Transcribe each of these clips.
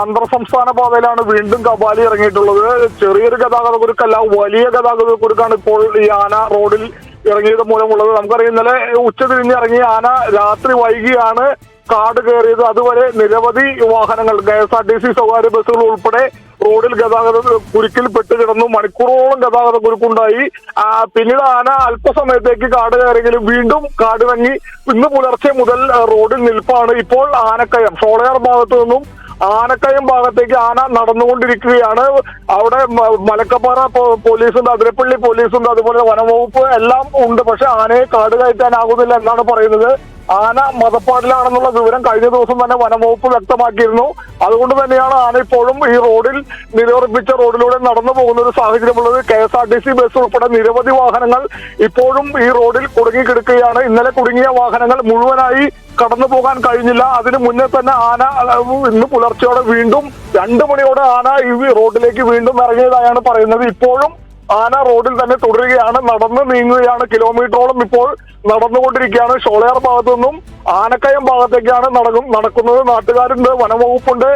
അന്തർ സംസ്ഥാന പാതയിലാണ് വീണ്ടും കപാലി ഇറങ്ങിയിട്ടുള്ളത്. ചെറിയൊരു ഗതാഗത കുരുക്കല്ല, വലിയ ഗതാഗത കുരുക്കാണ് ഇപ്പോൾ ഈ ആന റോഡിൽ ഇറങ്ങിയത് മൂലമുള്ളത്. നമുക്കറിയാം, ഇന്നലെ ഉച്ചതിരിഞ്ഞ് ഇറങ്ങിയ ആന രാത്രി വൈകിയാണ് കാട് കയറിയത്. അതുവരെ നിരവധി വാഹനങ്ങൾ, KSRTC സ്വകാര്യ ബസ്സുകൾ ഉൾപ്പെടെ റോഡിൽ ഗതാഗത കുരുക്കിൽ പെട്ടുകിടന്നു. മണിക്കൂറോളം ഗതാഗത കുരുക്കുണ്ടായി. പിന്നീട് ആന അല്പസമയത്തേക്ക് കാട് കയറിയെങ്കിലും വീണ്ടും കാടിറങ്ങി ഇന്ന് പുലർച്ചെ മുതൽ റോഡിൽ നിൽപ്പാണ്. ഇപ്പോൾ ആനക്കയം ഷോളയാർ ഭാഗത്തു നിന്നും ആനക്കയം ഭാഗത്തേക്ക് ആന നടന്നുകൊണ്ടിരിക്കുകയാണ്. അവിടെ മലക്കപ്പാറ പോലീസുണ്ട്, അതിരപ്പള്ളി പോലീസുണ്ട്, അതുപോലെ വനംവകുപ്പ് എല്ലാം ഉണ്ട്. പക്ഷെ ആനയെ കാട് കയറ്റാനാകുന്നില്ല എന്നാണ് പറയുന്നത്. ആന മതപ്പാടിലാണെന്നുള്ള വിവരം കഴിഞ്ഞ ദിവസം തന്നെ വനംവകുപ്പ് വ്യക്തമാക്കിയിരുന്നു. അതുകൊണ്ട് തന്നെയാണ് ആന ഇപ്പോഴും ഈ റോഡിൽ നിരോധിപ്പിച്ച റോഡിലൂടെ നടന്നു പോകുന്ന ഒരു സാഹചര്യമുള്ളത്. KSRTC ബസ് ഉൾപ്പെടെ നിരവധി വാഹനങ്ങൾ ഇപ്പോഴും ഈ റോഡിൽ കുടുങ്ങിക്കിടക്കുകയാണ്. ഇന്നലെ കുടുങ്ങിയ വാഹനങ്ങൾ മുഴുവനായി കടന്നു പോകാൻ കഴിഞ്ഞില്ല. അതിനു മുന്നേ തന്നെ ആന ഇന്ന് പുലർച്ചയോടെ വീണ്ടും 2 മണിയോടെ ആന ഈ റോഡിലേക്ക് വീണ്ടും ഇറങ്ങിയതായാണ് പറയുന്നത്. ഇപ്പോഴും ആന റോഡിൽ തന്നെ തുടരുകയാണ്, നടന്ന് നീങ്ങുകയാണ്. കിലോമീറ്ററോളം ഇപ്പോൾ നടന്നുകൊണ്ടിരിക്കുകയാണ്. ഷോളയാർ ഭാഗത്തു നിന്നും ആനക്കയം ഭാഗത്തേക്കാണ് നടക്കുന്നത്. നാട്ടുകാരുണ്ട്, വനംവകുപ്പുണ്ട്,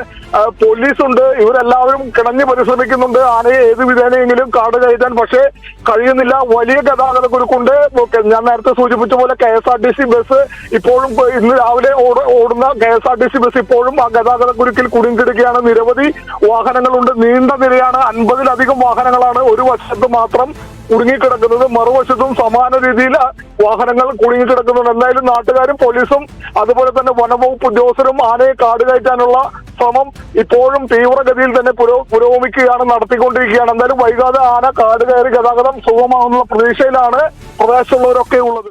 പോലീസുണ്ട്. ഇവരെല്ലാവരും കിണഞ്ഞു പരിശ്രമിക്കുന്നുണ്ട് ആനയെ ഏത് വിധേനയെങ്കിലും കാട് കയറ്റാൻ. പക്ഷേ കഴിയുന്നില്ല. വലിയ ഗതാഗത കുരുക്കുണ്ട്. ഞാൻ നേരത്തെ സൂചിപ്പിച്ച പോലെ KSRTC ബസ് ഇപ്പോഴും ഇന്ന് രാവിലെ ഓടുന്ന KSRTC ബസ് ഇപ്പോഴും ആ ഗതാഗത കുരുക്കിൽ കുടുങ്ങിക്കിടക്കുകയാണ്. നിരവധി വാഹനങ്ങളുണ്ട്, നീണ്ട നിരയാണ്. 50-ലധികം വാഹനങ്ങളാണ് ഒരു വശത്ത് മാത്രം കുടുങ്ങിക്കിടക്കുന്നത്. മറുവശത്തും സമാന രീതിയിൽ വാഹനങ്ങൾ കുടുങ്ങിക്കിടക്കുന്നുണ്ട്. എന്തായാലും നാട്ടുകാരും പോലീസും അതുപോലെ തന്നെ വനംവകുപ്പ് ഉദ്യോഗസ്ഥരും ആനയെ കാട് കയറ്റാനുള്ള ശ്രമം ഇപ്പോഴും തീവ്രഗതിയിൽ തന്നെ പുരോഗമിക്കുകയാണ്, നടത്തിക്കൊണ്ടിരിക്കുകയാണ്. എന്തായാലും വൈകാതെ ആന കാട് കയറി ഗതാഗതം സുഗമമാകുന്ന പ്രതീക്ഷയിലാണ് പ്രദേശത്തുള്ളവരൊക്കെ ഉള്ളത്.